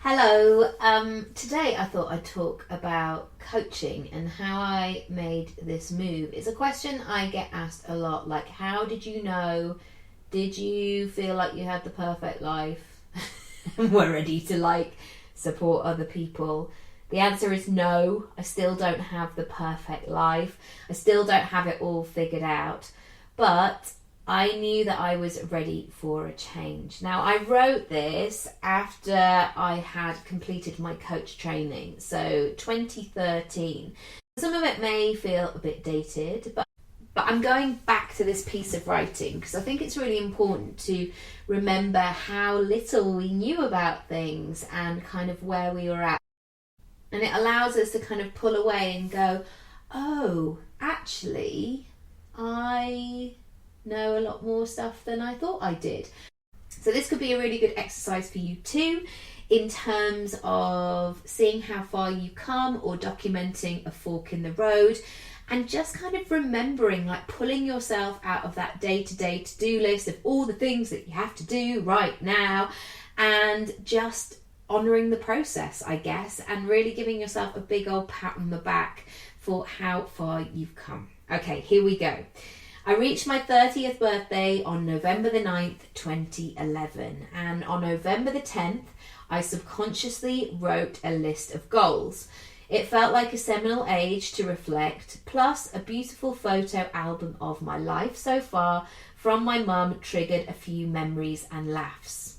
Hello. Today I thought I'd talk about coaching and how I made this move. It's a question I get asked a lot, like how did you know? Did you feel like you had the perfect life and were ready to support other people? The answer is no. I still don't have the perfect life. I still don't have it all figured out. But I knew that I was ready for a change. Now, I wrote this after I had completed my coach training, so 2013. Some of it may feel a bit dated, but I'm going back to this piece of writing because I think it's really important to remember how little we knew about things and kind of where we were at. And it allows us to kind of pull away and go, oh, actually, I know a lot more stuff than I thought I did. So this could be a really good exercise for you too, in terms of seeing how far you come or documenting a fork in the road, and just kind of remembering, like pulling yourself out of that day-to-day to-do list of all the things that you have to do right now, and just honouring the process, I guess, and really giving yourself a big old pat on the back for how far you've come. Okay, here we go. I reached my 30th birthday on November the 9th, 2011, and on November the 10th, I subconsciously wrote a list of goals. It felt like a seminal age to reflect, plus a beautiful photo album of my life so far from my mum triggered a few memories and laughs.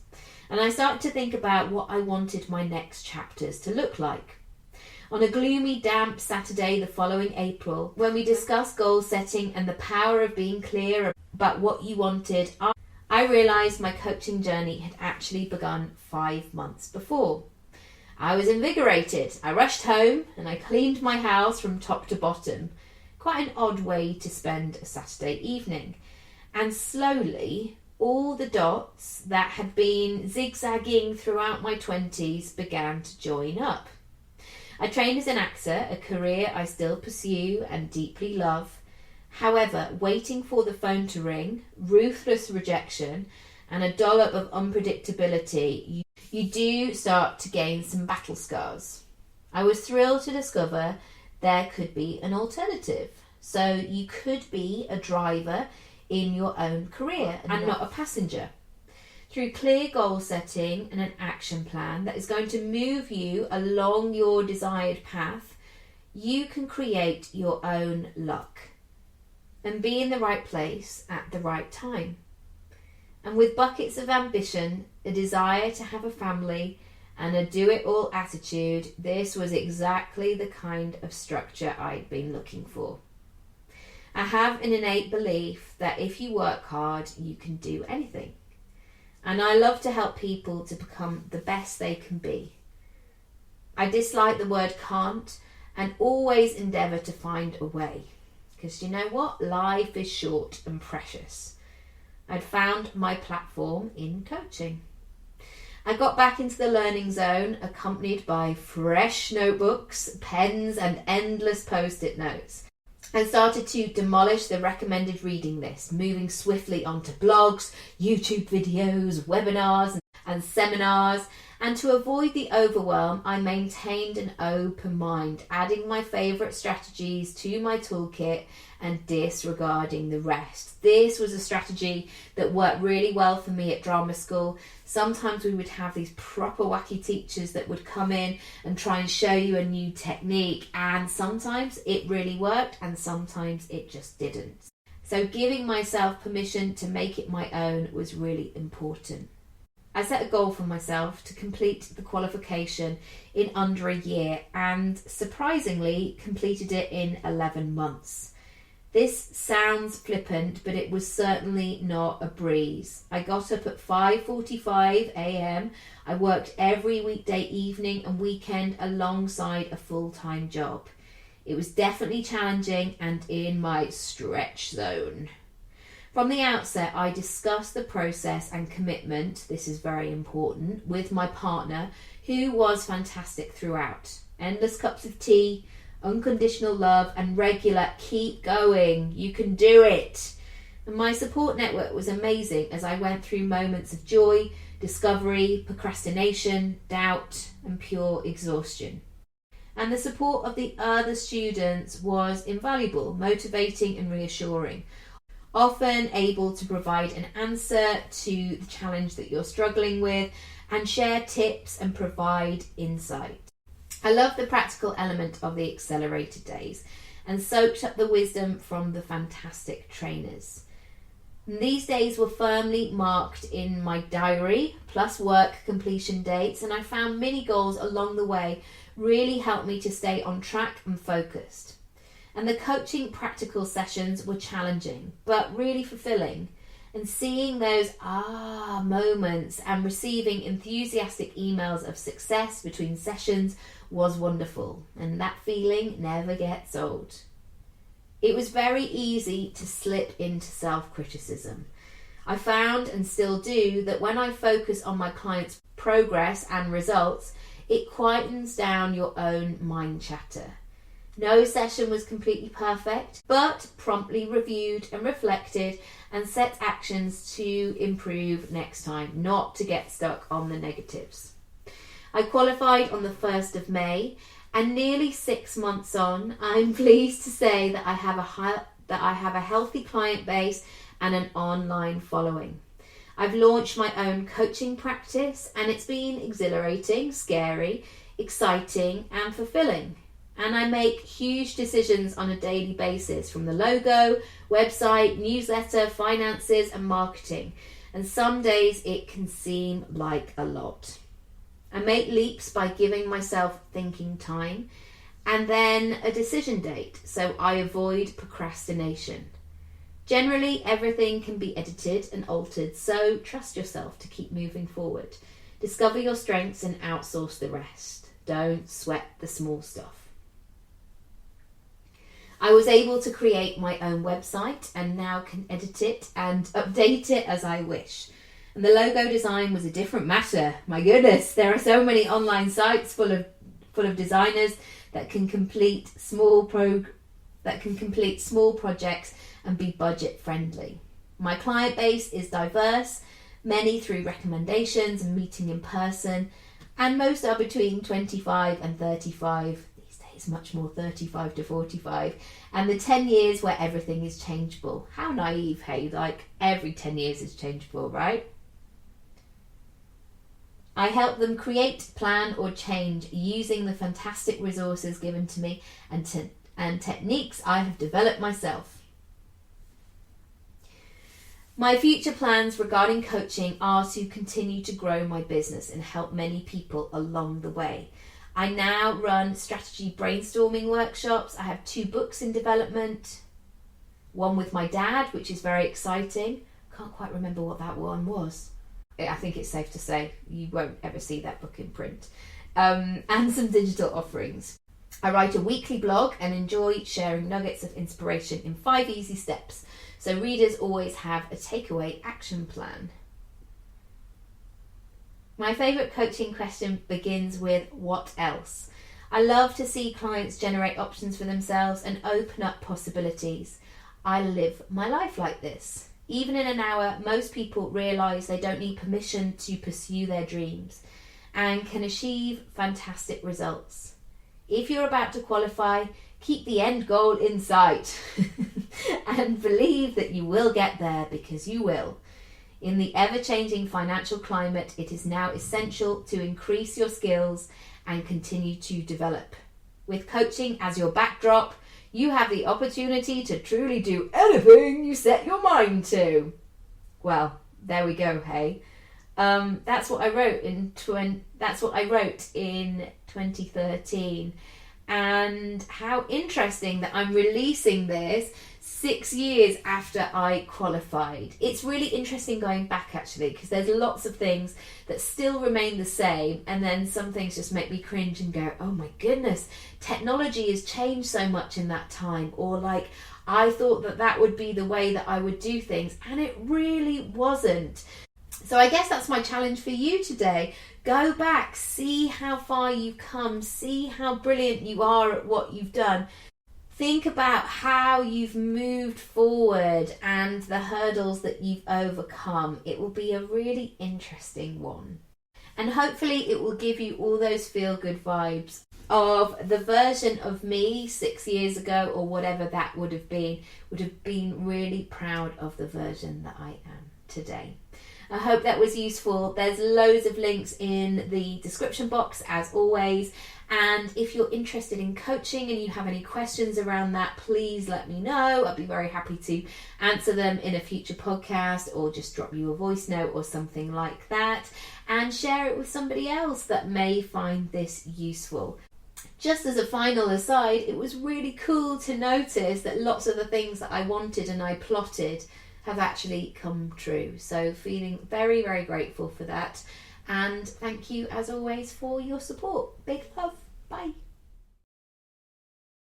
And I started to think about what I wanted my next chapters to look like. On a gloomy, damp Saturday the following April, when we discussed goal setting and the power of being clear about what you wanted, I realised my coaching journey had actually begun 5 months before. I was invigorated. I rushed home and I cleaned my house from top to bottom. Quite an odd way to spend a Saturday evening. And slowly, all the dots that had been zigzagging throughout my 20s began to join up. I trained as an actor, a career I still pursue and deeply love. However, waiting for the phone to ring, ruthless rejection, and a dollop of unpredictability, you do start to gain some battle scars. I was thrilled to discover there could be an alternative. So you could be a driver in your own career and not a passenger. Through clear goal setting and an action plan that is going to move you along your desired path, you can create your own luck and be in the right place at the right time. And with buckets of ambition, a desire to have a family, and a do-it-all attitude, this was exactly the kind of structure I'd been looking for. I have an innate belief that if you work hard, you can do anything. And I love to help people to become the best they can be. I dislike the word can't and always endeavour to find a way. Because you know what? Life is short and precious. I'd found my platform in coaching. I got back into the learning zone, accompanied by fresh notebooks, pens and endless post-it notes. And started to demolish the recommended reading list, moving swiftly onto blogs, YouTube videos, webinars and seminars. And to avoid the overwhelm, I maintained an open mind, adding my favourite strategies to my toolkit and disregarding the rest. This was a strategy that worked really well for me at drama school. Sometimes we would have these proper wacky teachers that would come in and try and show you a new technique, and sometimes it really worked and sometimes it just didn't. So giving myself permission to make it my own was really important. I set a goal for myself to complete the qualification in under a year and surprisingly completed it in 11 months. This sounds flippant, but it was certainly not a breeze. I got up at 5:45 a.m. I worked every weekday evening and weekend alongside a full-time job. It was definitely challenging and in my stretch zone. From the outset, I discussed the process and commitment, this is very important, with my partner, who was fantastic throughout. Endless cups of tea, unconditional love, and regular keep going, you can do it. And my support network was amazing as I went through moments of joy, discovery, procrastination, doubt, and pure exhaustion. And the support of the other students was invaluable, motivating and reassuring, often able to provide an answer to the challenge that you're struggling with and share tips and provide insight. I love the practical element of the accelerated days and soaked up the wisdom from the fantastic trainers. And these days were firmly marked in my diary, plus work completion dates, and I found mini goals along the way really helped me to stay on track and focused. And the coaching practical sessions were challenging, but really fulfilling. And seeing those moments and receiving enthusiastic emails of success between sessions was wonderful. And that feeling never gets old. It was very easy to slip into self-criticism. I found, and still do, that when I focus on my clients' progress and results, it quietens down your own mind chatter. No session was completely perfect, but promptly reviewed and reflected and set actions to improve next time, not to get stuck on the negatives. I qualified on the 1st of May, and nearly 6 months on, I'm pleased to say that I have a healthy client base and an online following. I've launched my own coaching practice, and it's been exhilarating, scary, exciting, and fulfilling. And I make huge decisions on a daily basis, from the logo, website, newsletter, finances, and marketing. And some days it can seem like a lot. I make leaps by giving myself thinking time and then a decision date, so I avoid procrastination. Generally, everything can be edited and altered, so trust yourself to keep moving forward. Discover your strengths and outsource the rest. Don't sweat the small stuff. I was able to create my own website and now can edit it and update it as I wish. And the logo design was a different matter. My goodness, there are so many online sites full of designers that can complete small projects and be budget friendly. My client base is diverse, many through recommendations and meeting in person, and most are between 25 and 35. Is much more 35 to 45, and the 10 years where everything is changeable. How naive, hey? Like every 10 years is changeable, right? I help them create, plan, or change using the fantastic resources given to me and techniques I have developed myself. My future plans regarding coaching are to continue to grow my business and help many people along the way. I now run strategy brainstorming workshops. I have 2 books in development. One with my dad, which is very exciting. Can't quite remember what that one was. I think it's safe to say you won't ever see that book in print. And some digital offerings. I write a weekly blog and enjoy sharing nuggets of inspiration in 5 easy steps, so readers always have a takeaway action plan. My favourite coaching question begins with what else? I love to see clients generate options for themselves and open up possibilities. I live my life like this. Even in an hour, most people realise they don't need permission to pursue their dreams and can achieve fantastic results. If you're about to qualify, keep the end goal in sight and believe that you will get there, because you will. In the ever-changing financial climate, it is now essential to increase your skills and continue to develop. With coaching as your backdrop, you have the opportunity to truly do anything you set your mind to. Well, there we go, hey. That's what I wrote in 2013. And how interesting that I'm releasing this 6 years after I qualified. It's really interesting going back, actually, because there's lots of things that still remain the same, and then some things just make me cringe and go, oh my goodness, technology has changed so much in that time, or like I thought that would be the way that I would do things, and it really wasn't. So I guess that's my challenge for you today. Go back, see how far you've come, see how brilliant you are at what you've done. Think about how you've moved forward and the hurdles that you've overcome. It will be a really interesting one. And hopefully it will give you all those feel-good vibes of the version of me 6 years ago, or whatever that would have been really proud of the version that I am today. I hope that was useful. There's loads of links in the description box as always. And if you're interested in coaching and you have any questions around that, please let me know. I'd be very happy to answer them in a future podcast, or just drop you a voice note or something like that, and share it with somebody else that may find this useful. Just as a final aside, it was really cool to notice that lots of the things that I wanted and I plotted have actually come true. So feeling very, very grateful for that. And thank you as always for your support. Big love. Bye.